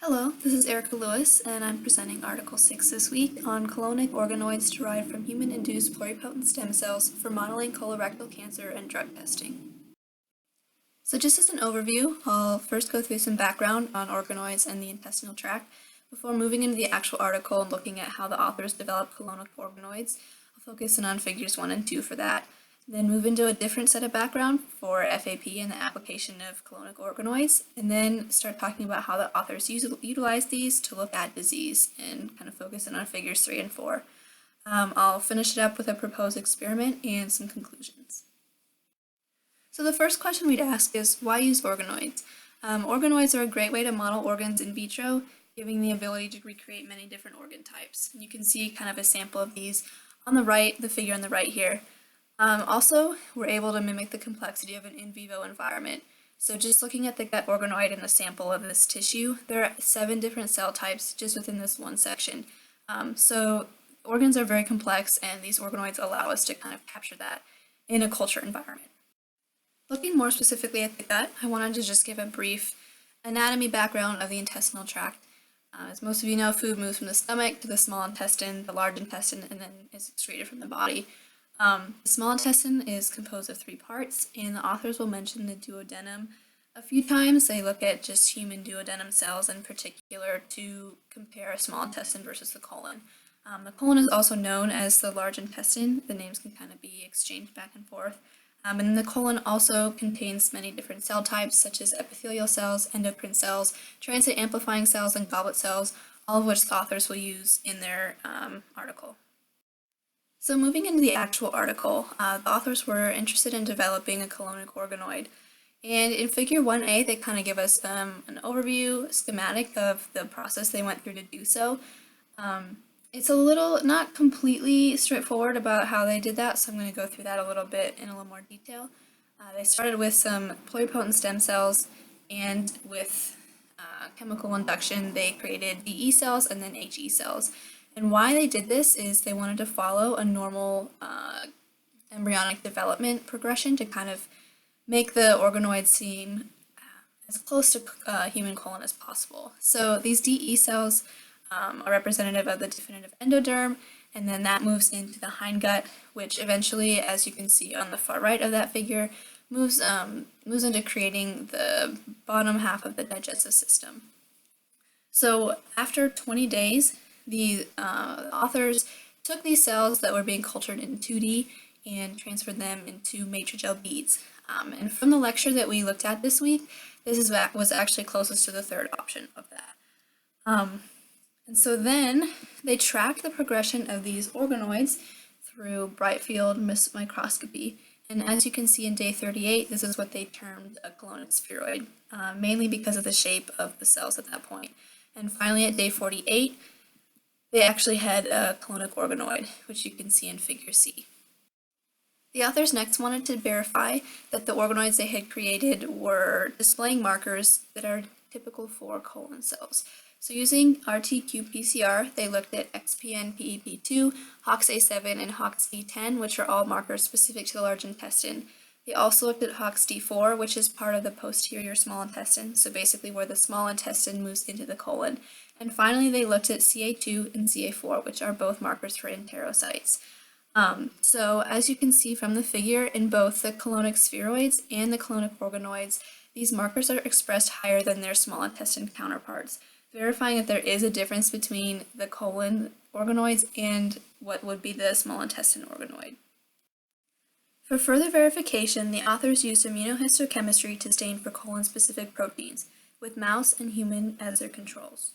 Hello, this is Erica Lewis, and I'm presenting Article 6 this week on colonic organoids derived from human-induced pluripotent stem cells for modeling colorectal cancer and drug testing. So just as an overview, I'll first go through some background on organoids and the intestinal tract before moving into the actual article and looking at how the authors developed colonic organoids. I'll focus in on figures 1 and 2 for that. Then move into a different set of background for FAP and the application of colonic organoids, and then start talking about how the authors utilize these to look at disease and kind of focus in on figures 3 and 4. I'll finish it up with a proposed experiment and some conclusions. So the first question we'd ask is, why use organoids? Organoids are a great way to model organs in vitro, giving the ability to recreate many different organ types. And you can see kind of a sample of these on the right, the figure on the right here. Also, we're able to mimic the complexity of an in vivo environment. So just looking at the gut organoid in a sample of this tissue, there are 7 different cell types just within this one section. So organs are very complex, and these organoids allow us to kind of capture that in a culture environment. Looking more specifically at the gut, I wanted to just give a brief anatomy background of the intestinal tract. As most of you know, food moves from the stomach to the small intestine, the large intestine, and then is excreted from the body. The small intestine is composed of 3 parts, and the authors will mention the duodenum a few times. They look at just human duodenum cells in particular to compare a small intestine versus the colon. The colon is also known as the large intestine. The names can kind of be exchanged back and forth. And the colon also contains many different cell types, such as epithelial cells, endocrine cells, transit amplifying cells, and goblet cells, all of which the authors will use in their article. So moving into the actual article, the authors were interested in developing a colonic organoid. And in figure 1a, they kind of give us an overview schematic of the process they went through to do so. It's a little, not completely straightforward about how they did that, so I'm going to go through that a little bit in a little more detail. They started with some pluripotent stem cells, and with chemical induction, they created DE cells and then HE cells. And why they did this is they wanted to follow a normal embryonic development progression to kind of make the organoid seem as close to human colon as possible. So these DE cells are representative of the definitive endoderm, and then that moves into the hindgut, which eventually, as you can see on the far right of that figure, moves into creating the bottom half of the digestive system. So after 20 days, the authors took these cells that were being cultured in 2D and transferred them into matrigel beads. And from the lecture that we looked at this week, was actually closest to the third option of that. And so then they tracked the progression of these organoids through bright field microscopy. And as you can see in day 38, this is what they termed a colonic spheroid, mainly because of the shape of the cells at that point. And finally at day 48, they actually had a colonic organoid, which you can see in figure C. The authors next wanted to verify that the organoids they had created were displaying markers that are typical for colon cells. So using RT-qPCR, they looked at XPN-PEP2, HOXA7, and HOXD10, which are all markers specific to the large intestine. They also looked at HOXD4, which is part of the posterior small intestine, so basically where the small intestine moves into the colon. And finally, they looked at CA2 and CA4, which are both markers for enterocytes. So as you can see from the figure, in both the colonic spheroids and the colonic organoids, these markers are expressed higher than their small intestine counterparts, verifying that there is a difference between the colon organoids and what would be the small intestine organoid. For further verification, the authors used immunohistochemistry to stain for colon-specific proteins, with mouse and human as their controls.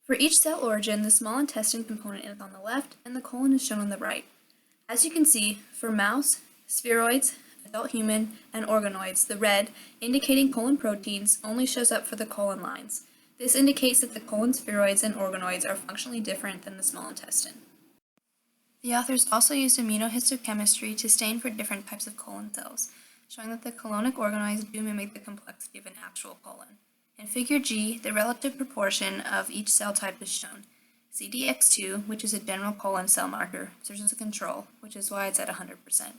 For each cell origin, the small intestine component is on the left and the colon is shown on the right. As you can see, for mouse, spheroids, adult human, and organoids, the red, indicating colon proteins, only shows up for the colon lines. This indicates that the colon spheroids and organoids are functionally different than the small intestine. The authors also used immunohistochemistry to stain for different types of colon cells, showing that the colonic organoids do mimic the complexity of an actual colon. In figure G, the relative proportion of each cell type is shown. CDX2, which is a general colon cell marker, serves as a control, which is why it's at 100%,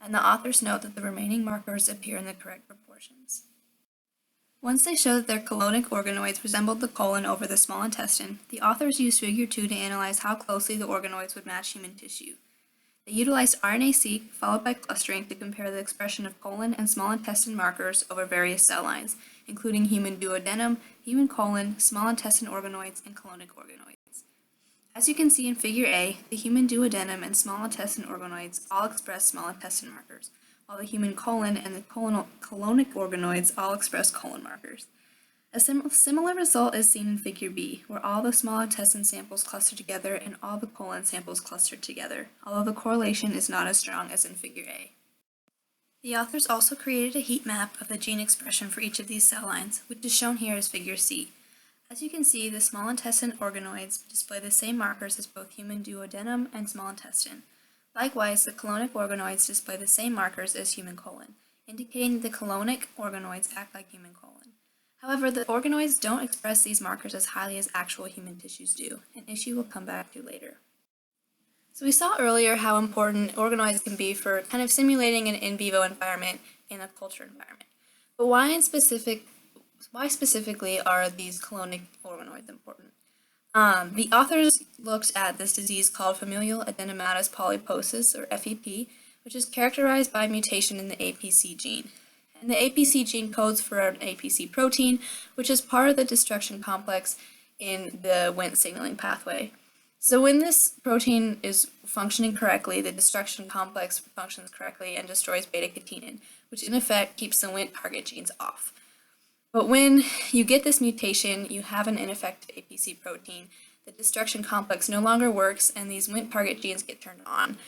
and the authors note that the remaining markers appear in the correct proportions. Once they showed that their colonic organoids resembled the colon over the small intestine, the authors used Figure 2 to analyze how closely the organoids would match human tissue. They utilized RNA-seq followed by clustering to compare the expression of colon and small intestine markers over various cell lines, including human duodenum, human colon, small intestine organoids, and colonic organoids. As you can see in Figure A, the human duodenum and small intestine organoids all express small intestine markers, while the human colon and the colonic organoids all express colon markers. A similar result is seen in Figure B, where all the small intestine samples cluster together and all the colon samples cluster together, although the correlation is not as strong as in Figure A. The authors also created a heat map of the gene expression for each of these cell lines, which is shown here as Figure C. As you can see, the small intestine organoids display the same markers as both human duodenum and small intestine. Likewise, the colonic organoids display the same markers as human colon, indicating that the colonic organoids act like human colon. However, the organoids don't express these markers as highly as actual human tissues do, an issue we'll come back to later. So we saw earlier how important organoids can be for kind of simulating an in vivo environment in a culture environment. But why specifically are these colonic organoids important? The authors looked at this disease called familial adenomatous polyposis, or FEP, which is characterized by mutation in the APC gene. And the APC gene codes for an APC protein, which is part of the destruction complex in the Wnt signaling pathway. So when this protein is functioning correctly, the destruction complex functions correctly and destroys beta-catenin, which in effect keeps the Wnt target genes off. But when you get this mutation, you have an ineffective APC protein. The destruction complex no longer works and these Wnt target genes get turned on.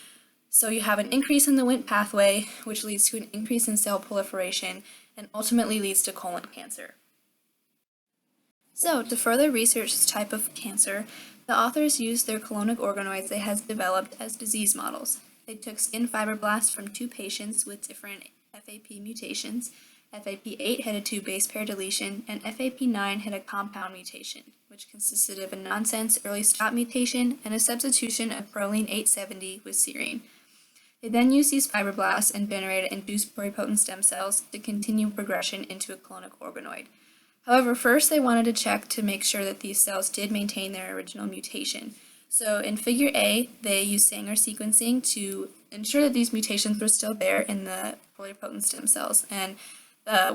So you have an increase in the Wnt pathway, which leads to an increase in cell proliferation and ultimately leads to colon cancer. So to further research this type of cancer, the authors used their colonic organoids they had developed as disease models. They took skin fibroblasts from 2 patients with different FAP mutations. FAP8 had a 2 base pair deletion, and FAP9 had a compound mutation, which consisted of a nonsense early stop mutation and a substitution of proline 870 with serine. They then used these fibroblasts and generated induced pluripotent stem cells to continue progression into a colonic organoid. However, first they wanted to check to make sure that these cells did maintain their original mutation. So in Figure A, they used Sanger sequencing to ensure that these mutations were still there in the pluripotent stem cells, and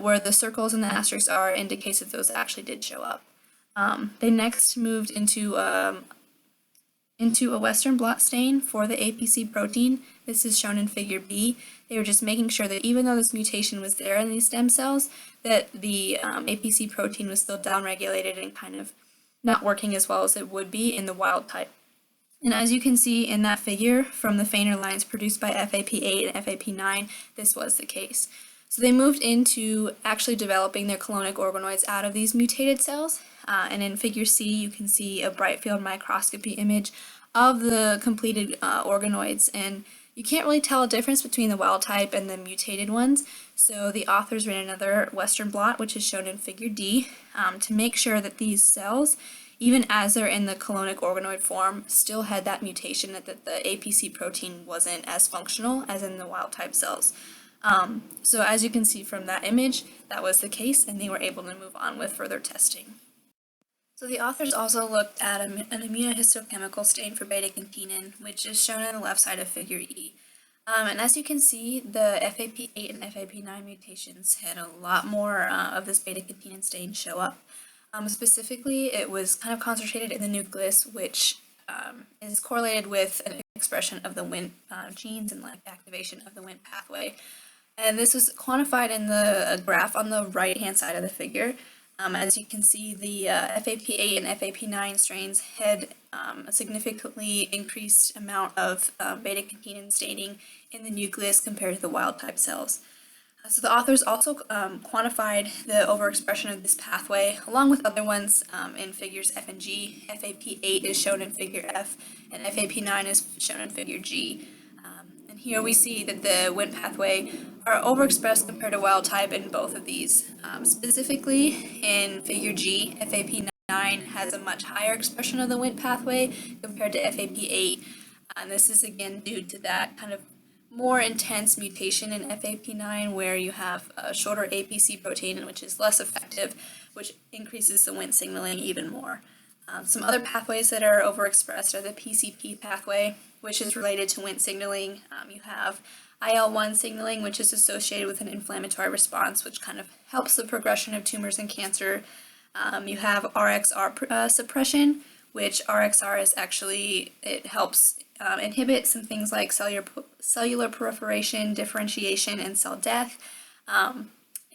where the circles and the asterisks are indicates that those actually did show up. They next moved into a Western blot stain for the APC protein. This is shown in Figure B. They were just making sure that even though this mutation was there in these stem cells, that the APC protein was still downregulated and kind of not working as well as it would be in the wild type. And as you can see in that figure from the Feiner lines produced by FAP8 and FAP9, this was the case. So they moved into actually developing their colonic organoids out of these mutated cells. And in Figure C, you can see a bright field microscopy image of the completed organoids. And you can't really tell a difference between the wild type and the mutated ones. So the authors ran another Western blot, which is shown in Figure D, to make sure that these cells, even as they're in the colonic organoid form, still had that mutation, that the APC protein wasn't as functional as in the wild type cells. So as you can see from that image, that was the case, and they were able to move on with further testing. So the authors also looked at an immunohistochemical stain for beta-catenin, which is shown on the left side of Figure E. And as you can see, the FAP8 and FAP9 mutations had a lot more of this beta-catenin stain show up. Specifically, it was kind of concentrated in the nucleus, which is correlated with an expression of the Wnt genes and activation of the Wnt pathway. And this was quantified in the graph on the right-hand side of the figure. As you can see, the FAP8 and FAP9 strains had a significantly increased amount of beta-catenin staining in the nucleus compared to the wild-type cells. So the authors also quantified the overexpression of this pathway, along with other ones in figures F and G. FAP8 is shown in Figure F, and FAP9 is shown in Figure G. And here we see that the Wnt pathway are overexpressed compared to wild type in both of these. Specifically, in Figure G, FAP9 has a much higher expression of the Wnt pathway compared to FAP8. And this is again due to that kind of more intense mutation in FAP9 where you have a shorter APC protein, which is less effective, which increases the Wnt signaling even more. Some other pathways that are overexpressed are the PCP pathway, which is related to Wnt signaling. You have IL-1 signaling, which is associated with an inflammatory response, which kind of helps the progression of tumors and cancer. You have RXR suppression, which RXR is actually, it helps inhibit some things like cellular proliferation, differentiation, and cell death.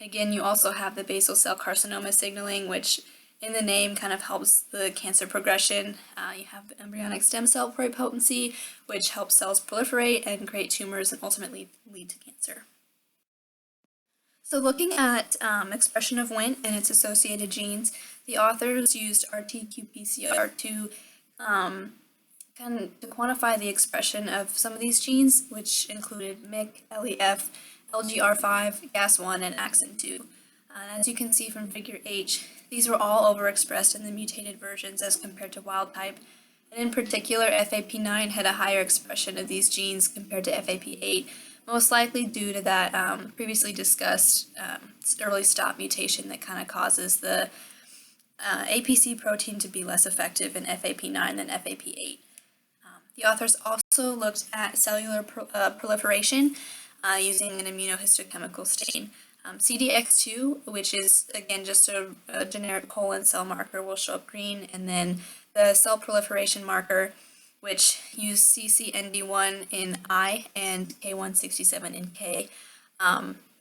Again, you also have the basal cell carcinoma signaling, which in the name kind of helps the cancer progression. You have the embryonic stem cell pluripotency, which helps cells proliferate and create tumors and ultimately lead to cancer. So looking at expression of Wnt and its associated genes, the authors used RT-qPCR to quantify the expression of some of these genes, which included MYC, LEF, LGR5, GAS1, and AXIN2. And as you can see from figure H, these were all overexpressed in the mutated versions as compared to wild type. And in particular, FAP9 had a higher expression of these genes compared to FAP8, most likely due to that previously discussed early stop mutation that kind of causes the APC protein to be less effective in FAP9 than FAP8. The authors also looked at cellular proliferation using an immunohistochemical stain. CDX2, which is again just a generic colon cell marker, will show up green, and then the cell proliferation marker, which used CCND1 in I and K167 in K,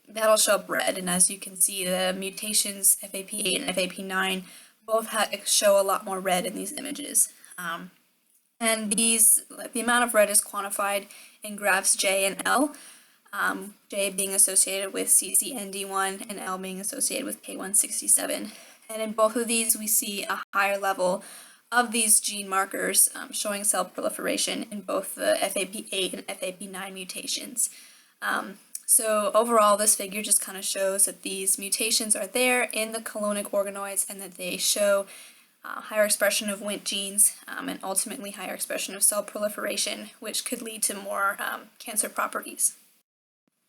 that'll show up red. And as you can see, the mutations FAP8 and FAP9 both show a lot more red in these images. And the amount of red is quantified in graphs J and L. J being associated with CCND1 and L being associated with K167. And in both of these, we see a higher level of these gene markers showing cell proliferation in both the FAP8 and FAP9 mutations. So overall, this figure just kind of shows that these mutations are there in the colonic organoids and that they show higher expression of Wnt genes and ultimately higher expression of cell proliferation, which could lead to more cancer properties.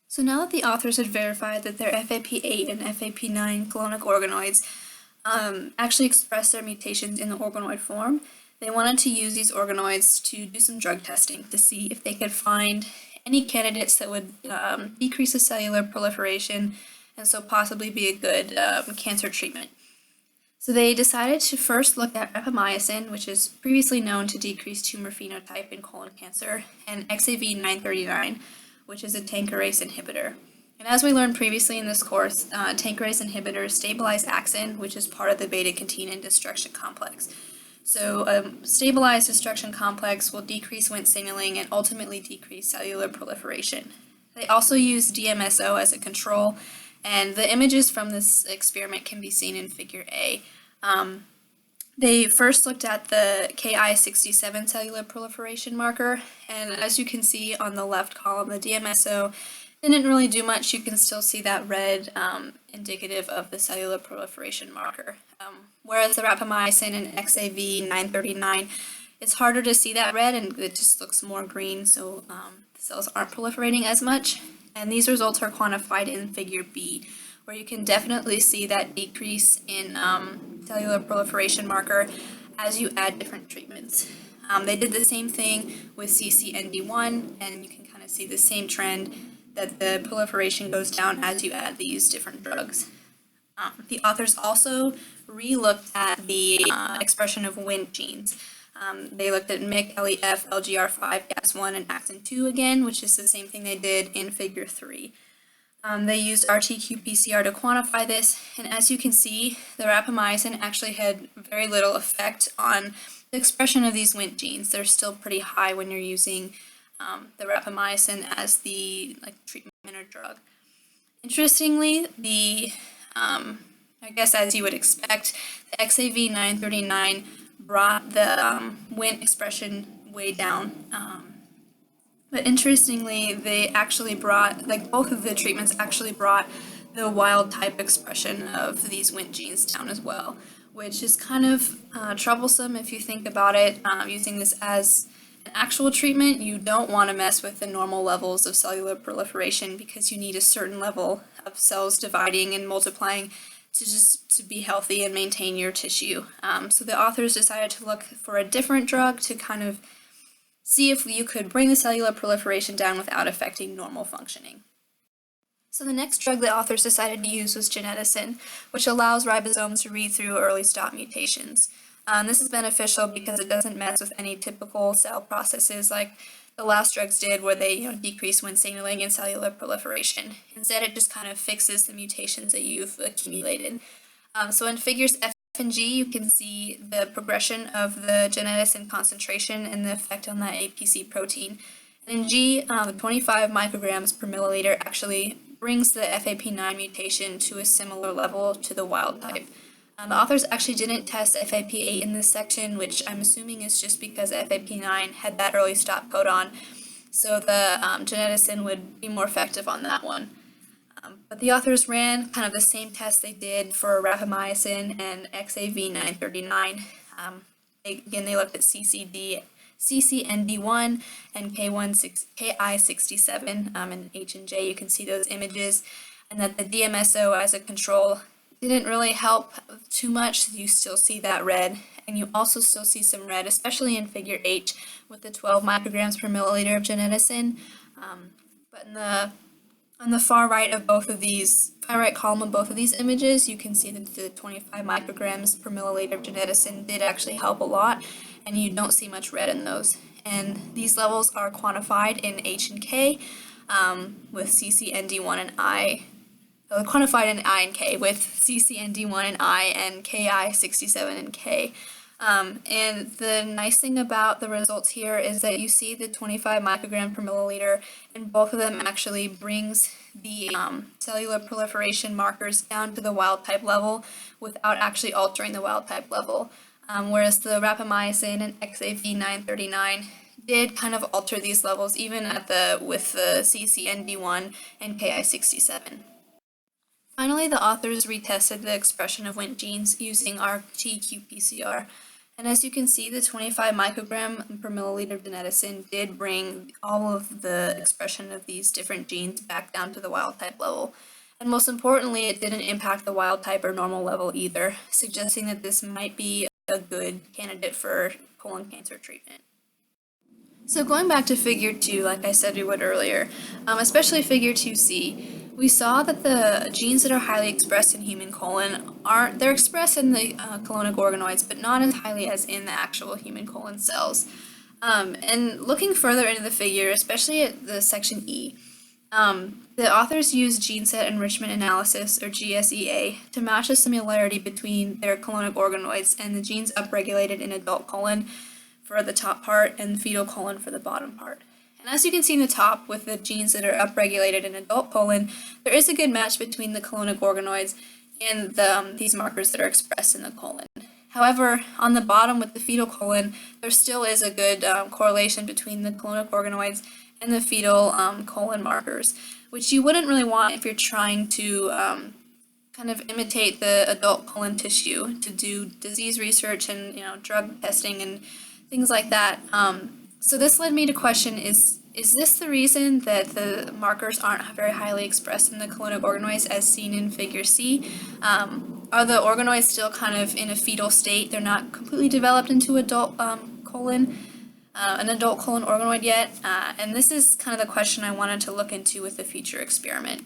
So now that the authors had verified that their FAP8 and FAP9 colonic organoids actually express their mutations in the organoid form, they wanted to use these organoids to do some drug testing to see if they could find any candidates that would decrease the cellular proliferation and so possibly be a good cancer treatment. So they decided to first look at rapamycin, which is previously known to decrease tumor phenotype in colon cancer, and XAV939, which is a tankerase inhibitor. And as we learned previously in this course, tankerase inhibitors stabilize axin, which is part of the beta-catenin destruction complex. So a stabilized destruction complex will decrease Wnt signaling and ultimately decrease cellular proliferation. They also use DMSO as a control, and the images from this experiment can be seen in figure A. They first looked at the Ki67 cellular proliferation marker, and as you can see on the left column, the DMSO didn't really do much. You can still see that red indicative of the cellular proliferation marker. Whereas the rapamycin and XAV939, it's harder to see that red and it just looks more green, so the cells aren't proliferating as much. And these results are quantified in figure B, where you can definitely see that decrease in cellular proliferation marker as you add different treatments. They did the same thing with CCND1, and you can kind of see the same trend that the proliferation goes down as you add these different drugs. The authors also re-looked at the expression of Wnt genes. They looked at MYC, LEF, LGR5, GAS1, and AXIN2 again, which is the same thing they did in figure 3. They used RT-qPCR to quantify this, and as you can see, the rapamycin actually had very little effect on the expression of these Wnt genes. They're still pretty high when you're using the rapamycin as the treatment or drug. Interestingly, I guess as you would expect, the XAV939 brought the Wnt expression way down. But interestingly, they actually brought, both of the treatments actually brought the wild type expression of these Wnt genes down as well, which is kind of troublesome if you think about it, using this as In actual treatment, you don't want to mess with the normal levels of cellular proliferation because you need a certain level of cells dividing and multiplying to be healthy and maintain your tissue. So the authors decided to look for a different drug to kind of see if you could bring the cellular proliferation down without affecting normal functioning. So the next drug the authors decided to use was geneticin, which allows ribosomes to read through early stop mutations. This is beneficial because it doesn't mess with any typical cell processes like the last drugs did, where they decrease Wnt signaling and cellular proliferation. Instead, it just kind of fixes the mutations that you've accumulated. So in figures F and G, you can see the progression of the geneticin concentration and the effect on that APC protein. And in G, the 25 micrograms per milliliter actually brings the FAP9 mutation to a similar level to the wild type. The authors actually didn't test FAP8 in this section, which I'm assuming is just because FAP9 had that early stop codon, so the geneticin would be more effective on that one. But the authors ran kind of the same test they did for rapamycin and XAV939. Again, they looked at CCND1 and Ki67 in H and J. You can see those images, and that the DMSO as a control didn't really help too much. You still see that red, and you also still see some red, especially in figure H with the 12 micrograms per milliliter of geneticin. But on the far right of both of these, far right column of both of these images, you can see that the 25 micrograms per milliliter of geneticin did actually help a lot, and you don't see much red in those. And these levels are quantified in H and K with CCND1 and I. Quantified in I and K with CCND1 and I and Ki67 and K. And the nice thing about the results here is that you see the 25 microgram per milliliter, and both of them actually brings the cellular proliferation markers down to the wild type level without actually altering the wild type level. Whereas the rapamycin and XAV939 did kind of alter these levels even with the CCND1 and Ki67. Finally, the authors retested the expression of Wnt genes using RT-qPCR. And as you can see, the 25 microgram per milliliter of geneticin did bring all of the expression of these different genes back down to the wild type level. And most importantly, it didn't impact the wild type or normal level either, suggesting that this might be a good candidate for colon cancer treatment. So going back to figure 2, like I said we would earlier, especially figure 2C, we saw that the genes that are highly expressed in human colon they're expressed in the colonic organoids, but not as highly as in the actual human colon cells. And looking further into the figure, especially at the section E, the authors used gene set enrichment analysis, or GSEA, to match the similarity between their colonic organoids and the genes upregulated in adult colon for the top part and fetal colon for the bottom part. And as you can see in the top, with the genes that are upregulated in adult colon, there is a good match between the colonic organoids and these markers that are expressed in the colon. However, on the bottom with the fetal colon, there still is a good correlation between the colonic organoids and the fetal colon markers, which you wouldn't really want if you're trying to kind of imitate the adult colon tissue to do disease research and drug testing and things like that. So this led me to question, is this the reason that the markers aren't very highly expressed in the colonic organoids as seen in figure C? Are the organoids still kind of in a fetal state? They're not completely developed into adult colon, an adult colon organoid yet? And this is kind of the question I wanted to look into with the future experiment.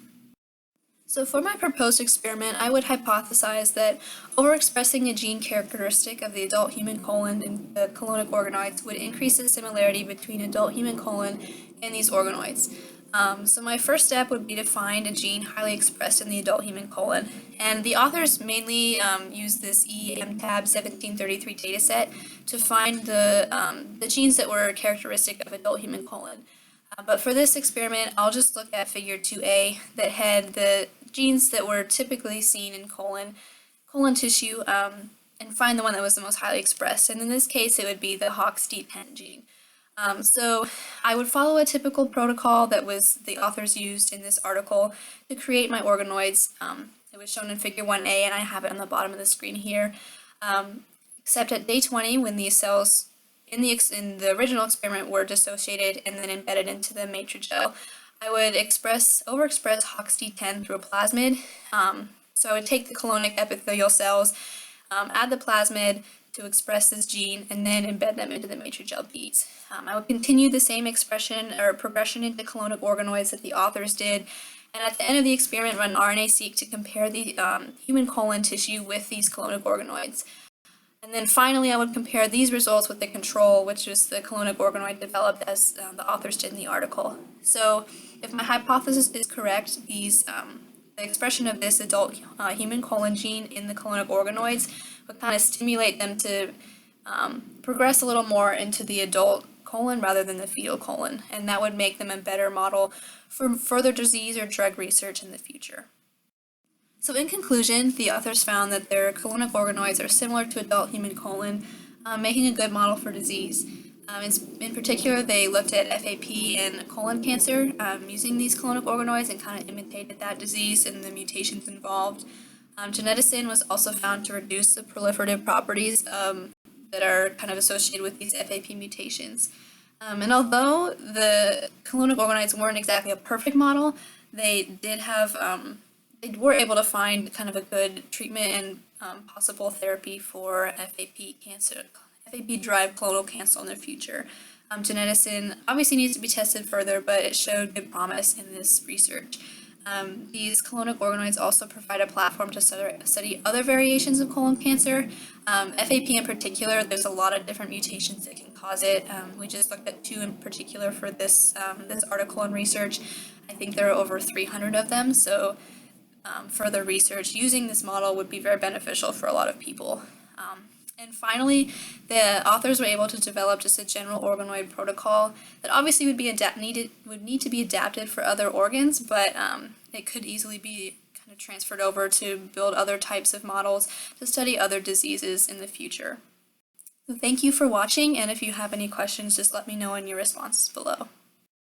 So for my proposed experiment, I would hypothesize that overexpressing a gene characteristic of the adult human colon in the colonic organoids would increase the similarity between adult human colon and these organoids. So my first step would be to find a gene highly expressed in the adult human colon. And the authors mainly used this EMTAB 1733 dataset to find the genes that were characteristic of adult human colon. But for this experiment, I'll just look at figure 2A that had the genes that were typically seen in colon tissue and find the one that was the most highly expressed. And in this case, it would be the HOXD10 gene. So I would follow a typical protocol that was the authors used in this article to create my organoids. It was shown in figure 1A, and I have it on the bottom of the screen here. Except at day 20, when these cells in the original experiment were dissociated and then embedded into the matrigel, I would overexpress HOXD10 through a plasmid. So I would take the colonic epithelial cells, add the plasmid to express this gene, and then embed them into the matrigel beads. I would continue the same expression or progression into colonic organoids that the authors did, and at the end of the experiment run RNA-seq to compare the human colon tissue with these colonic organoids. And then finally, I would compare these results with the control, which was the colonic organoid developed as the authors did in the article. So if my hypothesis is correct, the expression of this adult human colon gene in the colonic organoids would kind of stimulate them to progress a little more into the adult colon rather than the fetal colon, and that would make them a better model for further disease or drug research in the future. So in conclusion, the authors found that their colonic organoids are similar to adult human colon, making a good model for disease. In particular, they looked at FAP and colon cancer using these colonic organoids and kind of imitated that disease and the mutations involved. Geneticin was also found to reduce the proliferative properties that are kind of associated with these FAP mutations. And although the colonic organoids weren't exactly a perfect model, they were able to find kind of a good treatment and possible therapy for FAP cancer, FAP-derived clonal cancer in the future. Geneticin obviously needs to be tested further, but it showed good promise in this research. These colonic organoids also provide a platform to study other variations of colon cancer. FAP in particular, there's a lot of different mutations that can cause it. We just looked at 2 in particular for this article and research. I think there are over 300 of them, so further research using this model would be very beneficial for a lot of people. And finally, the authors were able to develop just a general organoid protocol that obviously would need to be adapted for other organs, but it could easily be kind of transferred over to build other types of models to study other diseases in the future. So thank you for watching, and if you have any questions, just let me know in your responses below.